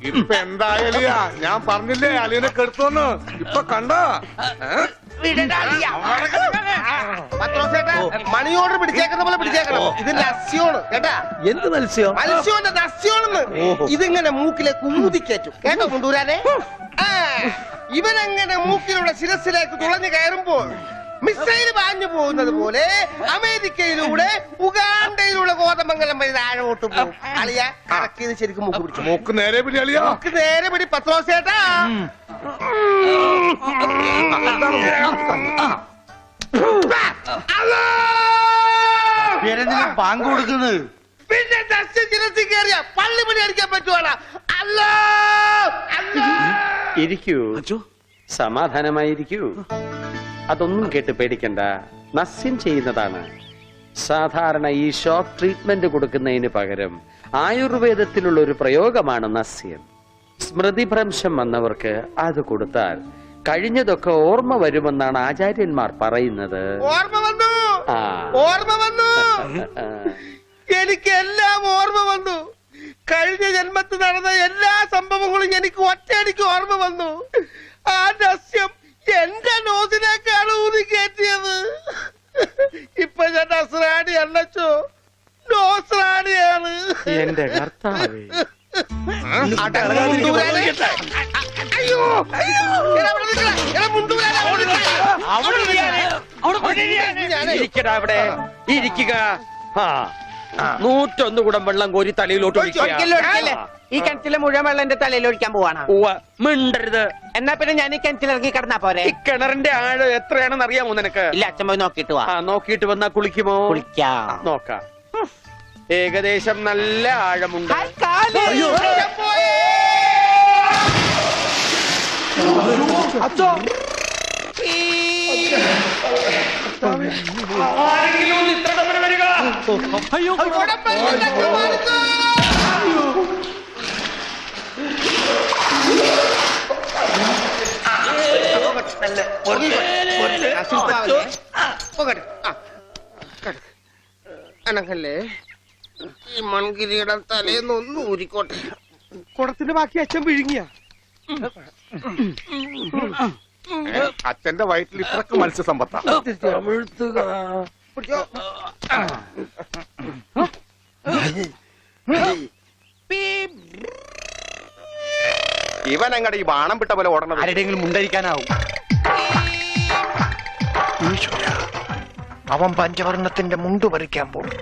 ഇപ്പൊ എന്തായാലും ഞാൻ പറഞ്ഞില്ലേ അളിയനെ കെടുത്തോന്ന്. ഇപ്പൊ കണ്ടോ? മണി ഓർഡർ പിടിച്ചേക്കുന്ന പോലെ പിടിച്ചേക്കണം. ഇത് നസ്യോണ് കേട്ടാ. എന്ത് മത്സ്യം? മത്സ്യോന്റെ നസ്യോണെന്ന്. ഇതിങ്ങനെ മൂക്കിലേക്ക് ഊതിക്കേറ്റും കേട്ടോ കൊണ്ടുവരാനെ. ഇവനങ്ങനെ മൂക്കിലൂടെ ശിരസിലേക്ക് തുളഞ്ഞു കയറുമ്പോൾ മിസൈൽ പാഞ്ഞു പോകുന്നത് പോലെ അമേരിക്കയിലൂടെ ഉഗാണ്ടയിലൂടെ കോതമംഗലം വഴി താഴോട്ട് പോകും. അളിയ കറക്കിയത് ശരിക്കും മൂക്ക് പിടിച്ചു. മൂക്ക് നേരെ പിടി അളിയ. മൂക്ക് നേരെ പിടി പത്രോസേട്ടാ. പാങ്ക് കൊടുക്കുന്നത് പിന്നെ ശിരസിൽ കയറിയ പള്ളി പണി അടിക്കാൻ പറ്റുവാണ്. അല്ലോ ഇരിക്കൂ, സമാധാനമായിരിക്കൂ. അതൊന്നും കേട്ട് പേടിക്കണ്ട, നസ്യം ചെയ്യുന്നതാണ്. സാധാരണ ഈ ഷോക്ക് ട്രീറ്റ്മെന്റ് കൊടുക്കുന്നതിന് പകരം ആയുർവേദത്തിലുള്ള ഒരു പ്രയോഗമാണ് നസ്യം. സ്മൃതിഭ്രംശം വന്നവർക്ക് അത് കൊടുത്താൽ കഴിഞ്ഞതൊക്കെ ഓർമ്മ വരുമെന്നാണ് ആചാര്യന്മാർ പറയുന്നത്. ഓർമ്മ വന്നു, ഓർമ്മ വന്നു. എനിക്കെല്ലാം ഓർമ്മ വന്നു. കഴിഞ്ഞ ജന്മത്തിൽ നടന്ന എല്ലാ സംഭവങ്ങളും എനിക്ക് ഒറ്റയടിക്ക് ഓർമ്മ വന്നു. ആ നസ്യം എന്റെ നോസിനേക്കാണ് ഊതി കയറ്റിയത്. ഇപ്പൊ ഞാൻ നസ്രാണി അല്ലച്ചോ, നോസ്രാണിയാണ്. എന്റെ കർത്താവേ, അയ്യോ ഇരിക്കടാ അവിടെ, ഇരിക്കുക. 101 കുടം വെള്ളം കോരി തലയിലോട്ട് ഈ കിണറ്റിലെ മുഴുവൻ വെള്ളം എന്റെ തലയിൽ ഒഴിക്കാൻ പോവാണ്. മിണ്ടരുത്. എന്നാ പിന്നെ ഞാൻ ഈ കിണറ്റിൽ ഇറങ്ങി കിടന്നാ പോരെ? ഈ കിണറിന്റെ ആഴം എത്രയാണെന്ന് അറിയാമോ നിനക്ക്? ഇല്ല, അച്ഛൻ പോയി നോക്കിട്ട് വാ. നോക്കിട്ട് വന്നാ കുളിക്കുമോ? കുളിക്കാം. നോക്കാം. ഏകദേശം നല്ല ആഴമുണ്ട്. അച്ഛോ, അയ്യോ, അനക്കല്ലേ ഈ മൺകിരിയുടെ തലേന്നൊന്ന് ഊരിക്കോട്ടെ. കുടത്തിന്റെ ബാക്കി അച്ഛൻ വിഴുങ്ങിയ. അച്ഛന്റെ വയറ്റിൽ ഇത്രക്ക് മത്സ്യസമ്പത്താ. ഇവൻ അങ്ങടെ ഈ ബാണം വിട്ട പോലെ ഓടണം. ആരുടെയെങ്കിലും മുണ്ടരിക്കാനാവും. അവൻ പഞ്ചവർണ്ണത്തിന്റെ മുണ്ടു പറിക്കാൻ പോകും.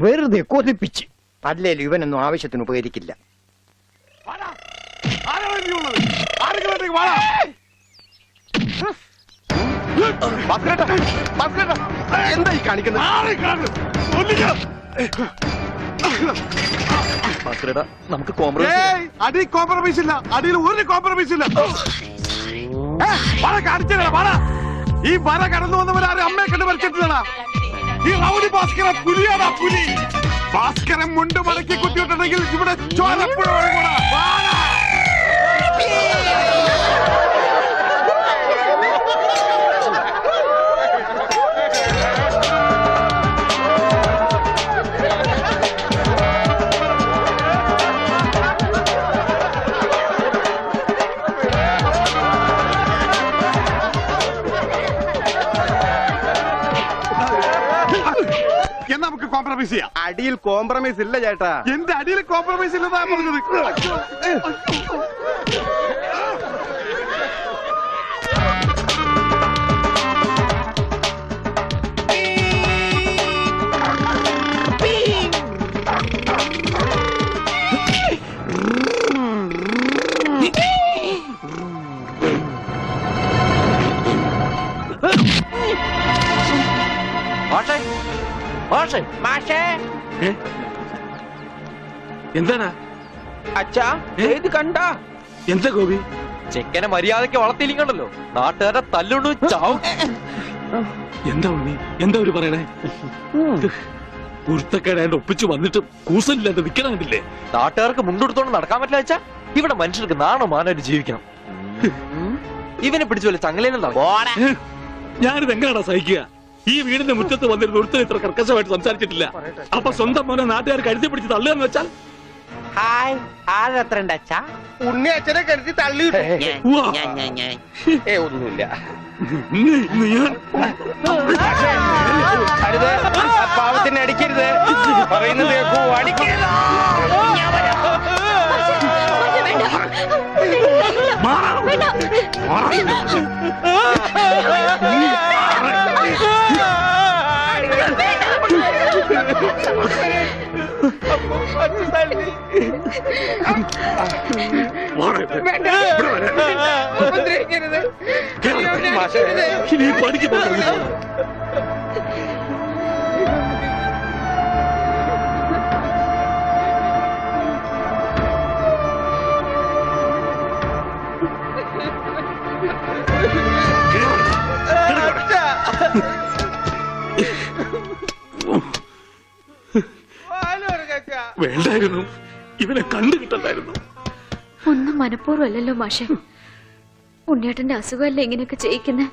വെറുതെ കൊതിപ്പിച്ച്. അല്ലേലും ഇവനൊന്നും ആവശ്യത്തിന് ഉപകരിക്കില്ല. എന്തായി കാണിക്കുന്നത്? നമുക്ക് കോംപ്രമൈസ് ഇല്ല. അടിയിൽ ഒരു കോംപ്രമൈസ് ഇല്ല. കാണിച്ചതാ. ഈ വര കടന്നു വന്നവരാരും അമ്മയെ കണ്ട് മരിച്ചിട്ടുള്ളതാ. ഈ റൗഡി ഭാസ്കര പുലിയാടാ, പുലി. ഭാസ്കരൻ മുണ്ട് മടക്കി കുത്തിയിട്ടുണ്ടെങ്കിൽ ഇവിടെ ചോരപ്പുഴ ഒഴുകൂടാ. നമുക്ക് കോംപ്രമൈസ് ചെയ്യാം. അടിയിൽ കോംപ്രമൈസ് ഇല്ല ചേട്ടാ. എന്റെ അടിയിൽ കോംപ്രമൈസ് ഇല്ലെന്നാ പറഞ്ഞത്. എന്താണ് അച്ഛാ ഇത് കണ്ട? എന്താ ഗോപി? ചെക്കനെ മര്യാദക്ക് വളർത്തിയില്ലല്ലോ, നാട്ടുകാരെ തല്ലുണ്ടു ചാവും. എന്താ ഉണ്ണി എന്താ ഒരു പറയണേ കുരുത്തക്കേടായിട്ട് ഒപ്പിച്ചു വന്നിട്ട് കൂസലില്ലാതെ നിക്കണമില്ലേ? നാട്ടുകാർക്ക് മുണ്ടെടുത്തോണ്ട് നടക്കാൻ പറ്റില്ല വെച്ചാ ഇവിടെ മനുഷ്യർക്ക് നാണോ മാനായിട്ട് ജീവിക്കണം. ഇവനെ പിടിച്ചു പോലെ ചങ്ങലേനും ഞാനിത് എങ്ങനെയാണോ സഹിക്കുക? ഈ വീടിന്റെ മുറ്റത്ത് വന്നിരുന്ന ഒരുത്തർ ഇത്ര കർക്കശമായിട്ട് സംസാരിച്ചിട്ടില്ല. അപ്പൊ സ്വന്തം മോനെ നാട്ടുകാർ കരുതി പിടിച്ച് തള്ളുകയെന്ന് വെച്ചാൽ ഹായ് ആഴെത്ര ഉണ്ട് അച്ഛാ? ഉണ്ണി അച്ഛനെ കരുതി തള്ളിയിട്ടു. ഉവ്വ. ഒന്നുമില്ല. ഞാൻ അരുത്, ആ പാവത്തിനെ അടിക്കരുത്. പറയുന്നത് കേൾക്കൂ, അടിക്കരുത്. ഇനി പഠിക്ക് പോകുന്നു. വേണ്ടായിരുന്നു, ഇവനെ കണ്ടു കിട്ടണ്ടായിരുന്നു. ഒന്നും മനഃപൂർവ്വമല്ലല്ലോ മാഷെ. ഉണ്ണിയേട്ടന്റെ അസുഖമല്ലേ ഇങ്ങനെയൊക്കെ ചെയ്യിക്കുന്നേ?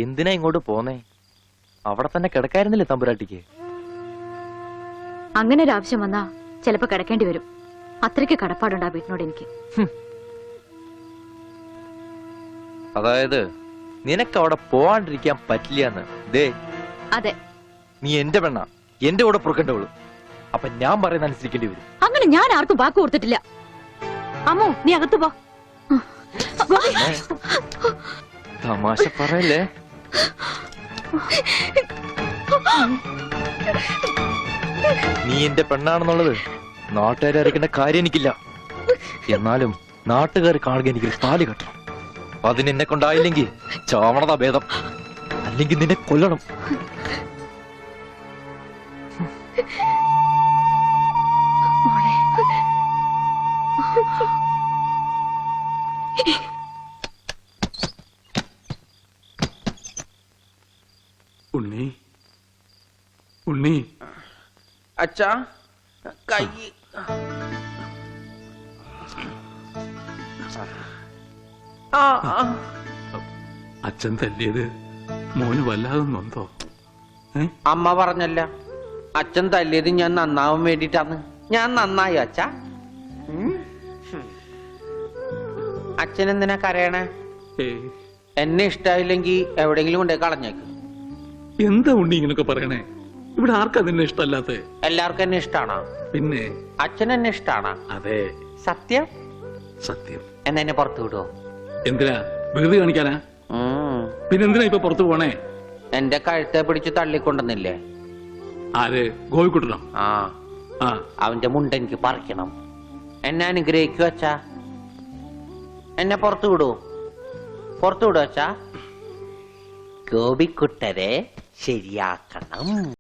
എന്തിനാ ഇങ്ങോട്ട് പോന്നേ? അവിടെ തന്നെ കിടക്കായിരുന്നില്ലേ തമ്പുരാട്ടിക്ക്? അങ്ങനെ ഒരു ആവശ്യം വന്നാ ചിലപ്പോ കിടക്കേണ്ടി വരും. അത്രയ്ക്ക് കടപ്പാടുണ്ട് ആ വീട്ടിനോട് എനിക്ക്. അതായത് നിനക്ക് അവിടെ പോവാണ്ടിരിക്കാൻ പറ്റില്ലാന്ന്. ദേ, അതെ, നീ എന്റെ പെണ്ണ, എന്റെ കൂടെ പുറക്കേണ്ടവള്. അപ്പൊ ഞാൻ പറയുന്ന അനുസരിക്കേണ്ടി വരും. അങ്ങനെ ഞാൻ ആർക്കും വാക്ക് കൊടുത്തിട്ടില്ല. അമ്മോ, നീ അകത്ത് പോ. തമാശ പറയല്ലേ? നീ എന്റെ പെണ്ണാണെന്നുള്ളത് നാട്ടുകാരെ അറിയിക്കേണ്ട കാര്യം എനിക്കില്ല. എന്നാലും നാട്ടുകാർ കാണുക എനിക്ക് താലി കെട്ടണം. അതിനെന്നെ കൊണ്ടായില്ലെങ്കിൽ ചാവണതാ ഭേദം, അല്ലെങ്കിൽ നിന്നെ കൊല്ലണം. ഉണ്ണി, ഉണ്ണി, അച്ഛാ കൈ അച്ഛൻ തല്ലിയത് മോന് വല്ലാതെ നൊന്തോ? അമ്മ പറഞ്ഞല്ല, അച്ഛൻ തല്ലിയത് ഞാൻ നന്നാവാൻ വേണ്ടിട്ടാണ്. ഞാൻ നന്നായി അച്ഛാ. അച്ഛൻ എന്തിനാ കരയണേ? എന്നെ ഇഷ്ടായില്ലെങ്കി എവിടെയെങ്കിലും കൊണ്ടേ കളഞ്ഞേക്ക്. എന്താ ഉണ്ണി ഇങ്ങനൊക്കെ പറയണേ? ഇവിടെ ആർക്കാ നിന്നെ ഇഷ്ടല്ലാത്ത? എല്ലാവർക്കും എന്നെ ഇഷ്ടാണോ? പിന്നെ അച്ഛൻ എന്നെ ഇഷ്ടാണോ? അതെ, സത്യം. സത്യം. എന്നാ എന്നെ പുറത്തു വിടുവോ? എന്തിനാ? വെറുതെ കാണിക്കാനാ? പിന്നെന്തിനാ ഇപ്പൊ പുറത്തു പോണേ? എന്റെ കഴുത്തെ പിടിച്ച് തള്ളിക്കൊണ്ടെന്നില്ലേ? ആര്? ഗോപിക്കുട്ടനോ? ആ, ആ, അവന്റെ മുണ്ട എനിക്ക് പറിക്കണം. എന്നെ അനുഗ്രഹിക്കൂ അച്ഛാ. എന്നെ പുറത്തു വിടൂ, പുറത്തു വിടൂ അച്ഛാ. ഗോപിക്കുട്ടരെ ശരിയാക്കണം.